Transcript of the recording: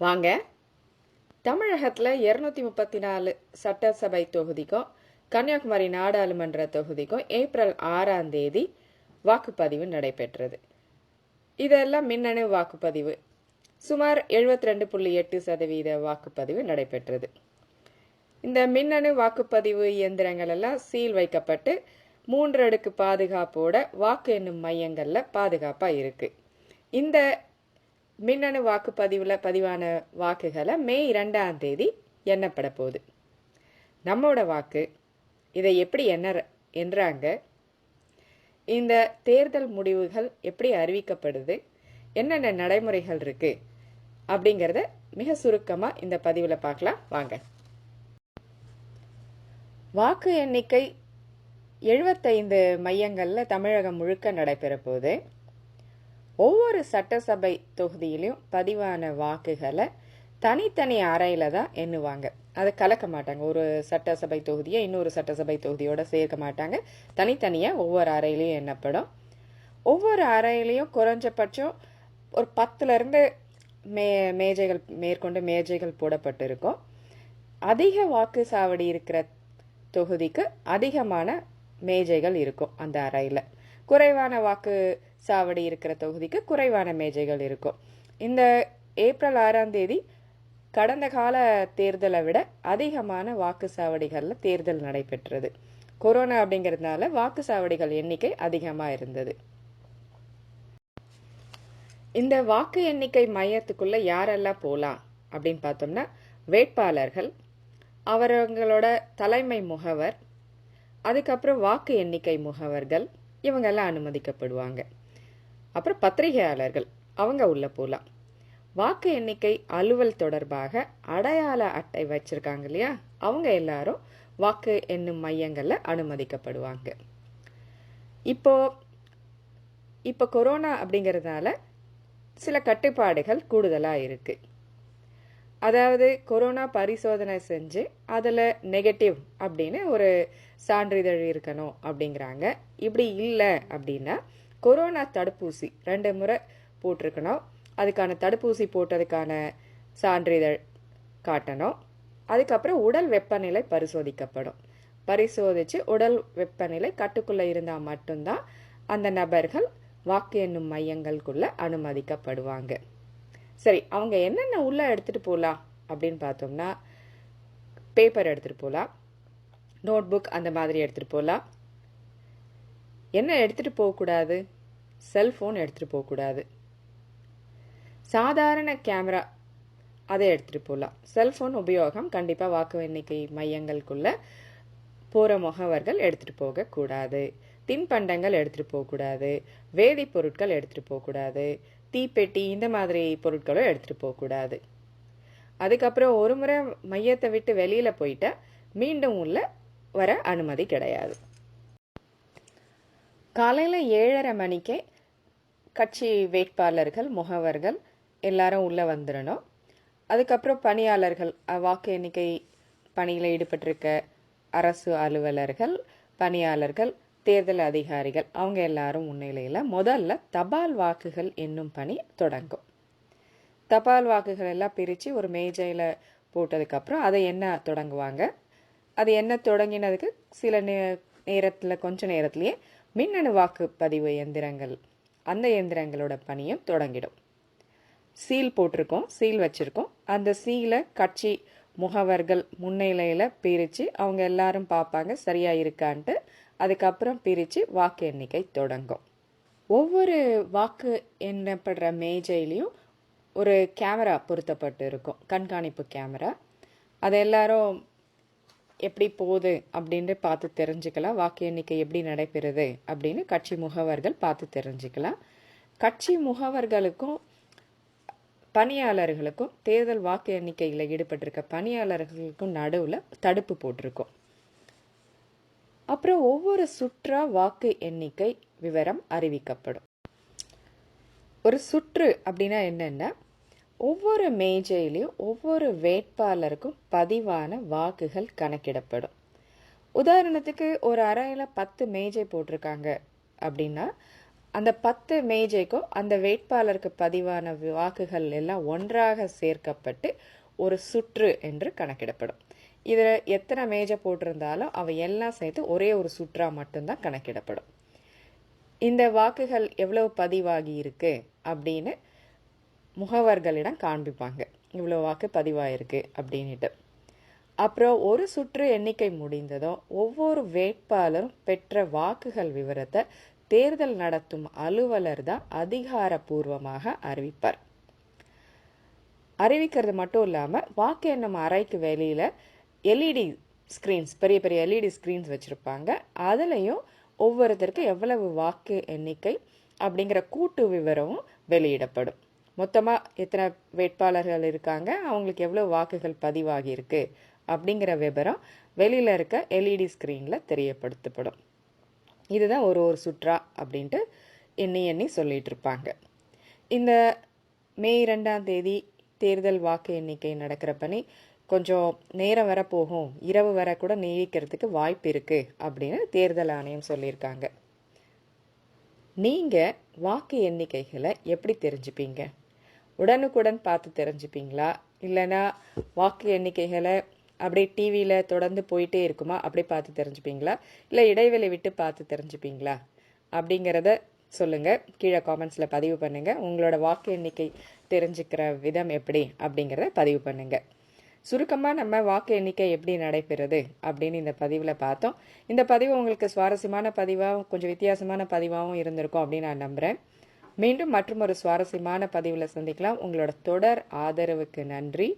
வாங்க தமிழகத்தில் 234 சட்டசபை தொகுதிக்கும் கன்னியாகுமரி நாடாளுமன்ற தொகுதிக்கும் ஏப்ரல் 6ஆம் தேதி வாக்குப்பதிவு நடைபெற்றது. இதெல்லாம் மின்னணு வாக்குப்பதிவு. சுமார் 72.8% வாக்குப்பதிவு நடைபெற்றது. இந்த மின்னணு வாக்குப்பதிவு இயந்திரங்கள் எல்லாம் சீல் வைக்கப்பட்டு 3 அடுக்கு பாதுகாப்போட வாக்கு எண்ணும் மையங்களில் பாதுகாப்பாக இருக்கு. இந்த மின்னணு வாக்குப்பதிவில் பதிவான வாக்குகளை மே 2ஆம் தேதி எண்ணப்பட போகுது. நம்மோட வாக்கு இதை எப்படி எண்ணுறாங்க, இந்த தேர்தல் முடிவுகள் எப்படி அறிவிக்கப்படுது, என்னென்ன நடைமுறைகள் இருக்கு அப்படிங்கிறத மிக சுருக்கமாக இந்த பதிவில் பார்க்கலாம். வாங்க. வாக்கு எண்ணிக்கை 75 மையங்களில் தமிழகம் முழுக்க நடைபெற போகுது. ஒவ்வொரு சட்டசபை தொகுதியிலையும் பதிவான வாக்குகளை தனித்தனி அறையில் தான் எண்ணுவாங்க. அதை கலக்க மாட்டாங்க. ஒரு சட்டசபை தொகுதியை இன்னொரு சட்டசபை தொகுதியோடு சேர்க்க மாட்டாங்க. தனித்தனியாக ஒவ்வொரு அறையிலையும் எண்ணப்படும். ஒவ்வொரு அறையிலையும் குறைஞ்சபட்சம் ஒரு 10லேருந்து மேஜைகள் மேற்கொண்டு மேஜைகள் போடப்பட்டிருக்கும். அதிக வாக்கு சாவடி இருக்கிற தொகுதிக்கு அதிகமான மேஜைகள் இருக்கும் அந்த அறையில். குறைவான வாக்கு சாவடி இருக்கிற தொகுதிக்கு குறைவான மேஜைகள் இருக்கும். இந்த ஏப்ரல் 6ஆம் தேதி கடந்த கால தேர்தலை விட அதிகமான வாக்கு சாவடிகளில் தேர்தல் நடைபெற்றது. கொரோனா அப்படிங்கிறதுனால வாக்கு சாவடிகள் எண்ணிக்கை அதிகமாக இருந்தது. இந்த வாக்கு எண்ணிக்கை மையத்துக்குள்ள யாரெல்லாம் போகலாம் அப்படின்னு பார்த்தோம்னா, வேட்பாளர்கள், அவங்களோட தலைமை முகவர், அதுக்கப்புறம் வாக்கு எண்ணிக்கை முகவர்கள், இவங்கெல்லாம் அனுமதிக்கப்படுவாங்க. அப்புறம் பத்திரிகையாளர்கள், அவங்க உள்ள போகலாம். வாக்கு எண்ணிக்கை அலுவல் தொடர்பாக அடையாள அட்டை வச்சிருக்காங்க இல்லையா, அவங்க எல்லாரும் வாக்கு எண்ணும் மையங்கள்ல அனுமதிக்கப்படுவாங்க. இப்போ கொரோனா அப்படிங்கிறதுனால சில கட்டுப்பாடுகள் கூடுதலாக இருக்கு. அதாவது கொரோனா பரிசோதனை செஞ்சு அதில் நெகட்டிவ் அப்படின்னு ஒரு சான்றிதழ் இருக்கணும் அப்படிங்கிறாங்க. இப்படி இல்லை அப்படின்னா கொரோனா தடுப்பூசி 2 முறை போட்டிருக்கணும். அதுக்கான தடுப்பூசி போட்டதுக்கான சான்றிதழ் காட்டணும். அதுக்கப்புறம் உடல் வெப்பநிலை பரிசோதிக்கப்படும். பரிசோதித்து உடல் வெப்பநிலை கட்டுக்குள்ளே இருந்தால் மட்டும்தான் அந்த நபர்கள் வாக்கு எண்ணும் மையங்களுக்குள்ள அனுமதிக்கப்படுவாங்க. சரி, அவங்க என்னென்ன உள்ளே எடுத்துகிட்டு போகலாம் அப்படின்னு பார்த்தோம்னா, பேப்பர் எடுத்துகிட்டு போகலாம், நோட்புக் அந்த மாதிரி எடுத்துகிட்டு போகலாம். என்ன எடுத்துகிட்டு போகக்கூடாது? செல்ஃபோன் எடுத்துகிட்டு போகக்கூடாது. சாதாரண கேமரா அதை எடுத்துகிட்டு போகலாம். செல்ஃபோன் உபயோகம் கண்டிப்பாக வாக்கு எண்ணிக்கை மையங்களுக்குள்ள போகிற முகவர்கள் எடுத்துகிட்டு போகக்கூடாது. தின்பண்டங்கள் எடுத்துகிட்டு போகக்கூடாது. வேதிப்பொருட்கள் எடுத்துகிட்டு போகக்கூடாது. தீப்பெட்டி இந்த மாதிரி பொருட்களும் எடுத்துகிட்டு போகக்கூடாது. அதுக்கப்புறம் ஒரு முறை மையத்தை விட்டு வெளியில் போயிட்டா மீண்டும் உள்ள வர அனுமதி கிடையாது. காலையில் 7:30 மணிக்கே கட்சி வேட்பாளர்கள், முகவர்கள் எல்லாரும் உள்ளே வந்துடணும். அதுக்கப்புறம் பணியாளர்கள், வாக்கு எண்ணிக்கை பணியில் ஈடுபட்டிருக்க அரசு அலுவலர்கள், பணியாளர்கள், தேர்தல் அதிகாரிகள், அவங்க எல்லாரும் முன்னிலையில் முதல்ல தபால் வாக்குகள் என்னும் பணி தொடங்கும். தபால் வாக்குகள் எல்லாம் பிரித்து ஒரு மேஜையில் போட்டதுக்கப்புறம் அதை எண்ண தொடங்குவாங்க. அது எண்ண தொடங்கினதுக்கு சில நேரத்தில் கொஞ்ச நேரத்திலேயே மின்னணு வாக்குப்பதிவு எந்திரங்கள், அந்த எந்திரங்களோட பணியும் தொடங்கிடும். சீல் போட்டிருக்கோம், சீல் வச்சுருக்கோம். அந்த சீலை கட்சி முகவர்கள் முன்னிலையில் பிரித்து அவங்க எல்லாரும் பார்ப்பாங்க சரியாக இருக்கான்ட்டு. அதுக்கப்புறம் பிரித்து வாக்கு எண்ணிக்கை தொடங்கும். ஒவ்வொரு வாக்கு எண்ணப்படுற மேஜையிலையும் ஒரு கேமரா பொருத்தப்பட்டு இருக்கும், கண்காணிப்பு கேமரா. அது எல்லாரும் எப்படி போகுது அப்படின்னு பார்த்து தெரிஞ்சுக்கலாம். வாக்கு எண்ணிக்கை எப்படி நடைபெறுது அப்படின்னு கட்சி முகவர்கள் பார்த்து தெரிஞ்சுக்கலாம். கட்சி முகவர்களுக்கும் பணியாளர்களுக்கும், தேர்தல் வாக்கு எண்ணிக்கையில் ஈடுபட்டிருக்க பணியாளர்களுக்கும் நடுவில் தடுப்பு போட்டிருக்கும். அப்புறம் ஒவ்வொரு சுற்றா வாக்கு எண்ணிக்கை விவரம் அறிவிக்கப்படும். ஒரு சுற்று அப்படின்னா என்னென்னா, ஒவ்வொரு மேஜையிலையும் ஒவ்வொரு வேட்பாளருக்கும் பதிவான வாக்குகள் கணக்கிடப்படும். உதாரணத்துக்கு ஒரு அறையில் 10 மேஜை போட்டிருக்காங்க அப்படின்னா அந்த 10 மேஜைக்கும் அந்த வேட்பாளருக்கு பதிவான வாக்குகள் எல்லாம் ஒன்றாக சேர்க்கப்பட்டு ஒரு சுற்று என்று கணக்கிடப்படும். இதில் எத்தனை மேஜை போட்டிருந்தாலும் அவை எல்லாம் சேர்த்து ஒரே ஒரு சுற்றா மட்டும்தான் கணக்கிடப்படும். இந்த வாக்குகள் எவ்வளவு பதிவாகி இருக்கு அப்படின்னு முகவர்களிடம் காண்பிப்பாங்க, இவ்வளோ வாக்கு பதிவாயிருக்கு அப்படின்ட்டு. அப்புறம் ஒரு சுற்று எண்ணிக்கை முடிந்ததும் ஒவ்வொரு வேட்பாளரும் பெற்ற வாக்குகள் விவரத்தை தேர்தல் நடத்தும் அலுவலர் தான் அதிகாரப்பூர்வமாக அறிவிப்பார். அறிவிக்கிறது மட்டும் இல்லாமல் வாக்கு எண்ணும் அறைக்கு வெளியில் எல்இடி ஸ்க்ரீன்ஸ், பெரிய பெரிய எல்இடி ஸ்க்ரீன்ஸ் வச்சுருப்பாங்க. அதுலேயும் ஒவ்வொருத்தருக்கும் எவ்வளவு வாக்கு எண்ணிக்கை அப்படிங்கிற கூட்டு விவரமும் வெளியிடப்படும். மொத்தமாக எத்தனை வேட்பாளர்கள் இருக்காங்க, அவங்களுக்கு எவ்வளோ வாக்குகள் பதிவாகி இருக்கு அப்படிங்கிற விவரம் வெளியில் இருக்க எல்இடி ஸ்க்ரீனில் தெரியப்படுத்தப்படும். இதுதான் ஒரு சுற்றா அப்படின்ட்டு எண்ணி சொல்லிட்டு இருப்பாங்க. இந்த மே 2ஆம் தேதி தேர்தல் வாக்கு எண்ணிக்கை நடக்கிற பணி கொஞ்சம் நேரம் வர போகும், இரவு வர கூட நீடிக்கிறதுக்கு வாய்ப்பு இருக்கு அப்படின்னு தேர்தல் ஆணையம் சொல்லியிருக்காங்க. நீங்கள் வாக்கு எண்ணிக்கைகளை எப்படி தெரிஞ்சுப்பீங்க? உடனுக்குடன் பார்த்து தெரிஞ்சுப்பீங்களா, இல்லைனா வாக்கு எண்ணிக்கைகளை அப்படியே டிவியில் தொடர்ந்து போயிட்டே இருக்குமா அப்படி பார்த்து தெரிஞ்சுப்பீங்களா, இல்லை இடைவெளி விட்டு பார்த்து தெரிஞ்சுப்பீங்களா அப்படிங்கிறத சொல்லுங்கள், கீழே காமெண்ட்ஸில் பதிவு பண்ணுங்கள். உங்களோட வாக்கு எண்ணிக்கை தெரிஞ்சுக்கிற விதம் எப்படி அப்படிங்கிறத பதிவு பண்ணுங்கள். சுருக்கமாக நம்ம வாக்கு எண்ணிக்கை எப்படி நடைபெறுது அப்படின்னு இந்த பதிவில் பார்த்தோம். இந்த பதிவு உங்களுக்கு சுவாரஸ்யமான பதிவாகவும் கொஞ்சம் வித்தியாசமான பதிவாகவும் இருந்திருக்கும் அப்படின்னு நான் நம்புகிறேன். மீண்டும் மற்றும் ஒரு சுவாரஸ்யமான பதிவில் சந்திக்கலாம். உங்களோட தொடர் ஆதரவுக்கு நன்றி.